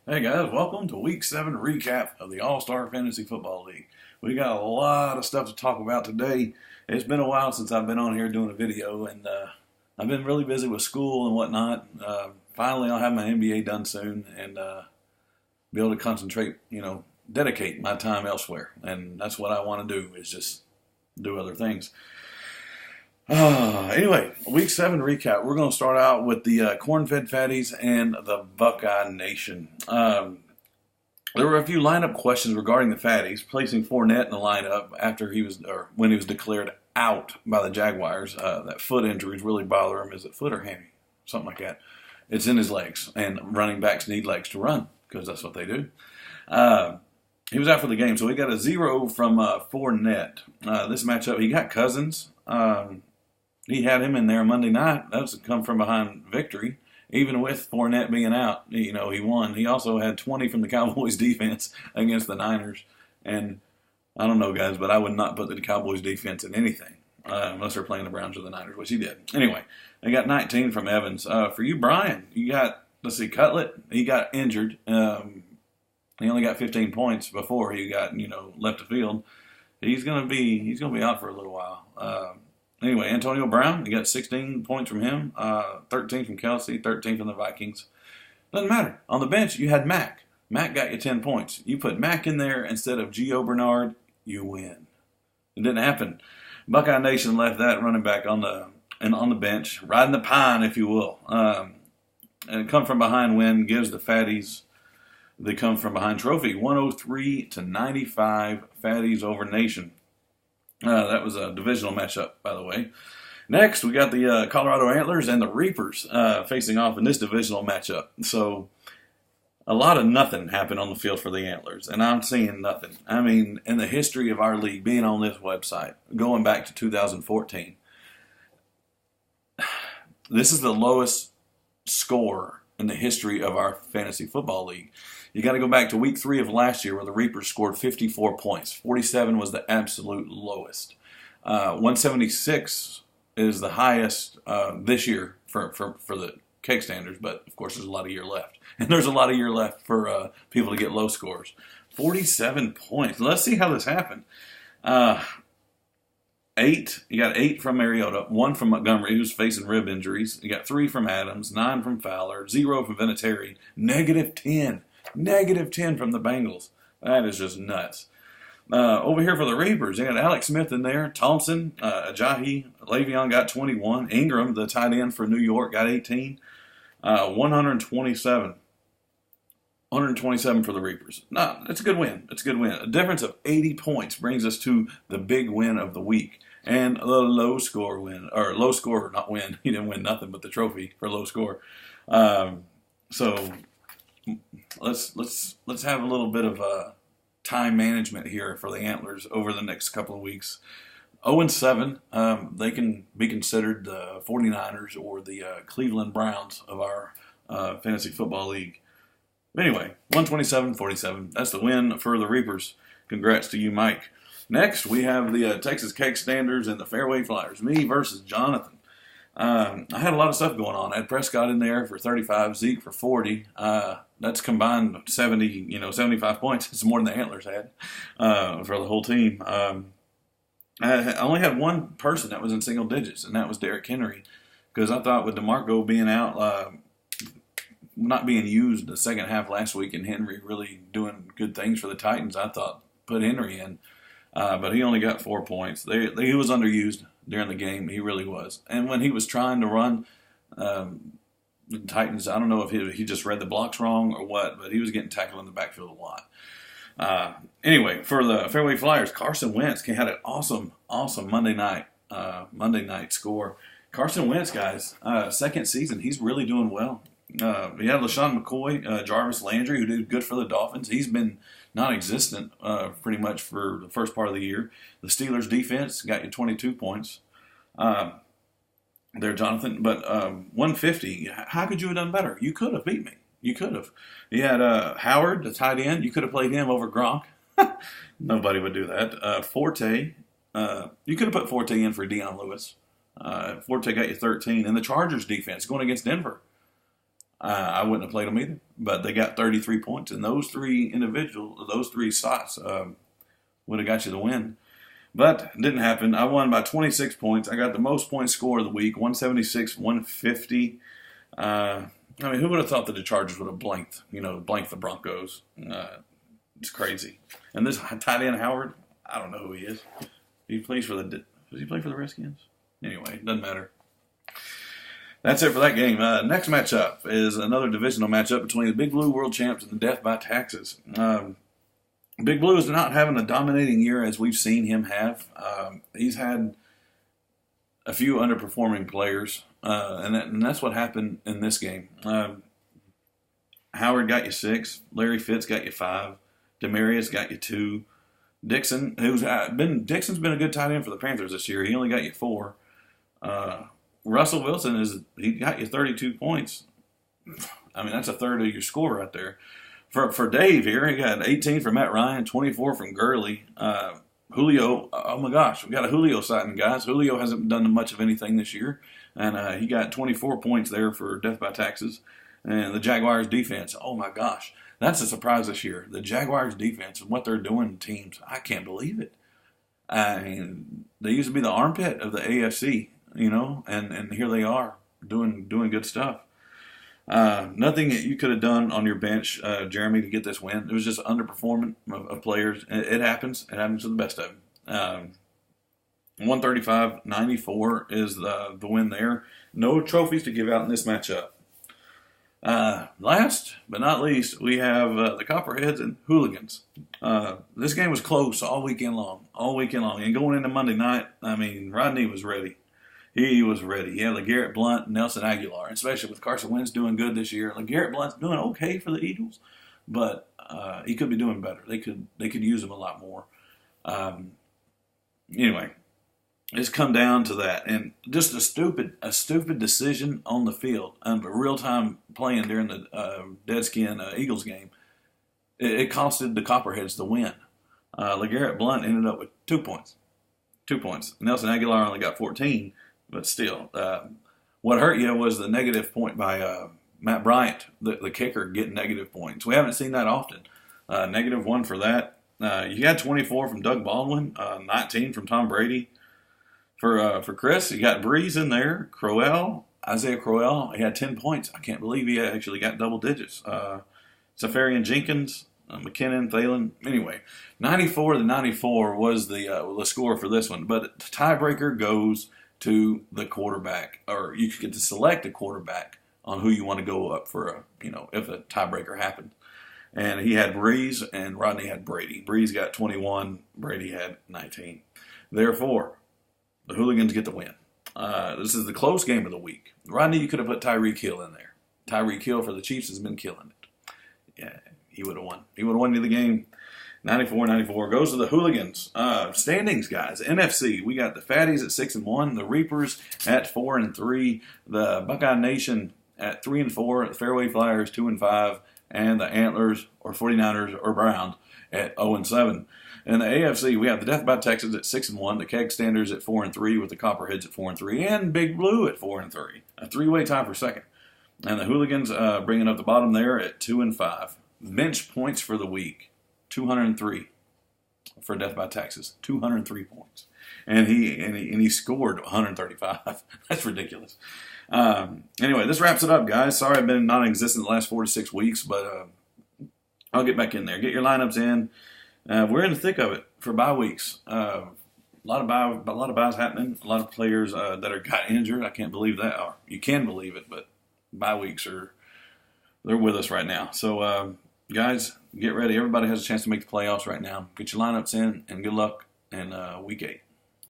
Hey guys, welcome to Week 7 recap of the All-Star Fantasy Football League. We got a lot of stuff to talk about today. It's been a while since I've been on here doing a video, and I've been really busy with school and whatnot. Finally, I'll have my MBA done soon and be able to concentrate, dedicate my time elsewhere. And that's what I want to do, is just do other things. Anyway, Week 7 recap. We're going to start out with the Corn-Fed Fatties and the Buckeye Nation. There were a few lineup questions regarding the Fatties, placing Fournette in the lineup when he was declared out by the Jaguars. That foot injury is really bothering him. Is it foot or hammy? Something like that. It's in his legs, and running backs need legs to run because that's what they do. He was out for the game, so he got a 0 from Fournette. This matchup, he got Cousins. He had him in there Monday night. That was a come from behind victory. Even with Fournette being out, he won. He also had 20 from the Cowboys defense against the Niners. And I don't know, guys, but I would not put the Cowboys defense in anything unless they're playing the Browns or the Niners, which he did. Anyway, I got 19 from Evans. For you, Brian, you got, Cutlet. He got injured. He only got 15 points before he got, left the field. He's gonna be out for a little while. Anyway, Antonio Brown, you got 16 points from him, 13 from Kelsey, 13 from the Vikings. Doesn't matter. On the bench, you had Mack. Mack got you 10 points. You put Mack in there instead of Gio Bernard, you win. It didn't happen. Buckeye Nation left that running back on the bench, riding the pine, if you will. And come from behind win gives the Fatties the come from behind trophy, 103-95, Fatties over Nation. That was a divisional matchup, by the way. Next, we got the Colorado Antlers and the Reapers facing off in this divisional matchup. So, a lot of nothing happened on the field for the Antlers, and I'm seeing nothing. I mean, in the history of our league, being on this website, going back to 2014, this is the lowest score in the history of our fantasy football league. You got to go back to week 3 of last year where the Reapers scored 54 points. 47 was the absolute lowest. 176 is the highest this year for the cake standards, but of course there's a lot of year left. And there's a lot of year left for people to get low scores. 47 points. Let's see how this happened. You got 8 from Mariota, 1 from Montgomery, who's facing rib injuries. You got 3 from Adams, 9 from Fowler, 0 from Vinatieri, -10. -10 from the Bengals. That is just nuts. Over here for the Reapers, they got Alex Smith in there, Thompson, Ajayi, Le'Veon got 21, Ingram, the tight end for New York, got 18, 127. 127 for the Reapers. No, it's a good win. It's a good win. A difference of 80 points brings us to the big win of the week. And the low score win, or low score, not win. He didn't win nothing but the trophy for low score. So let's have a little bit of time management here for the Antlers over the next couple of weeks. 0-7, they can be considered the 49ers or the Cleveland Browns of our fantasy football league. Anyway, 127-47. That's the win for the Reapers. Congrats to you, Mike. Next, we have the Texas Cake Standers and the Fairway Flyers. Me versus Jonathan. I had a lot of stuff going on. I had Prescott in there for 35, Zeke for 40. That's combined 75 points. It's more than the Antlers had for the whole team. I only had one person that was in single digits, and that was Derrick Henry, because I thought with DeMarco being out, not being used the second half last week, and Henry really doing good things for the Titans, I thought put Henry in. But he only got 4 points. He was underused during the game. He really was. And when he was trying to run, the Titans, I don't know if he just read the blocks wrong or what, but he was getting tackled in the backfield a lot. Anyway, for the Fairway Flyers, Carson Wentz had an awesome Monday night score. Carson Wentz, guys, second season, he's really doing well. We had LaShawn McCoy, Jarvis Landry, who did good for the Dolphins. He's been non-existent pretty much for the first part of the year. The Steelers' defense got you 22 points there, Jonathan. But 150, how could you have done better? You could have beat me. You could have. You had Howard, the tight end. You could have played him over Gronk. Nobody would do that. Forte, you could have put Forte in for Deion Lewis. Forte got you 13. And the Chargers defense going against Denver. I wouldn't have played them either. but they got 33 points, and those three slots would have got you the win. But it didn't happen. I won by 26 points. I got the most point score of the week, 176, 150. Who would have thought that the Chargers would have blanked the Broncos? It's crazy. And this tight end Howard, I don't know who he is. Does he play for the Redskins? Anyway, doesn't matter. That's it for that game. Next matchup is another divisional matchup between the Big Blue World Champs and the Death by Taxes. Big Blue is not having a dominating year as we've seen him have. He's had a few underperforming players, and that's what happened in this game. Howard got you 6. Larry Fitz got you 5. Demarius got you 2. Dixon's been a good tight end for the Panthers this year. He only got you 4. Russell Wilson he got you 32 points. That's a third of your score right there. For Dave here, he got 18 from Matt Ryan, 24 from Gurley. Julio, oh my gosh, we got a Julio sighting, guys. Julio hasn't done much of anything this year, and he got 24 points there for Death by Taxes. And the Jaguars defense, oh my gosh, that's a surprise this year. The Jaguars defense and what they're doing to teams, I can't believe it. They used to be the armpit of the AFC, and here they are doing good stuff. Nothing that you could have done on your bench, Jeremy, to get this win. It was just underperforming of players. It happens. It happens to the best of them. 135-94 is the win there. No trophies to give out in this matchup. Last but not least, we have the Copperheads and Hooligans. This game was close all weekend long. And going into Monday night, Rodney was ready. He was ready. Yeah, LeGarrette Blount, Nelson Aguilar, especially with Carson Wentz doing good this year. LeGarrette Blount's doing okay for the Eagles, but he could be doing better. They could use him a lot more. Anyway, it's come down to that, and just a stupid decision on the field. Real time playing during the Deadskin Eagles game, it costed the Copperheads the win. LeGarrette Blount ended up with 2 points. 2 points. Nelson Aguilar only got 14. But still, what hurt you was the negative point by Matt Bryant, the kicker, getting negative points. We haven't seen that often. -1 for that. You had 24 from Doug Baldwin, 19 from Tom Brady. For Chris, you got Breeze in there. Isaiah Crowell, he had 10 points. I can't believe he actually got double digits. Safarian Jenkins, McKinnon, Thalen. Anyway, 94-94 was the score for this one. But the tiebreaker goes to the quarterback, or you get to select a quarterback on who you want to go up for if a tiebreaker happened. And he had Breeze and Rodney had Brady. Breeze got 21, Brady had 19. Therefore, the Hooligans get the win. This is the close game of the week. Rodney, you could have put Tyreek Hill in there. Tyreek Hill for the Chiefs has been killing it. Yeah, he would have won. He would have won you the game. 94-94 goes to the Hooligans. Standings, guys. NFC, we got the Fatties at 6-1, the Reapers at 4-3, the Buckeye Nation at 3-4, the Fairway Flyers 2-5, and the Antlers or 49ers or Browns at 0-7. In the AFC, we have the Death by Texas at 6-1, the Keg Standers at 4-3, with the Copperheads at 4-3, and Big Blue at 4-3. A three-way tie for second. And the Hooligans bringing up the bottom there at 2-5. Bench points for the week. 203 for Death by Taxes, 203 points, and he scored 135. That's ridiculous. Anyway, this wraps it up, guys. Sorry I've been non-existent the last 4 to 6 weeks, but I'll get back in there. Get your lineups in. We're in the thick of it for bye weeks. A lot of buys happening. A lot of players that got injured. I can't believe that. Or you can believe it, but bye weeks they're with us right now. So. Guys, get ready. Everybody has a chance to make the playoffs right now. Get your lineups in, and good luck in week 8.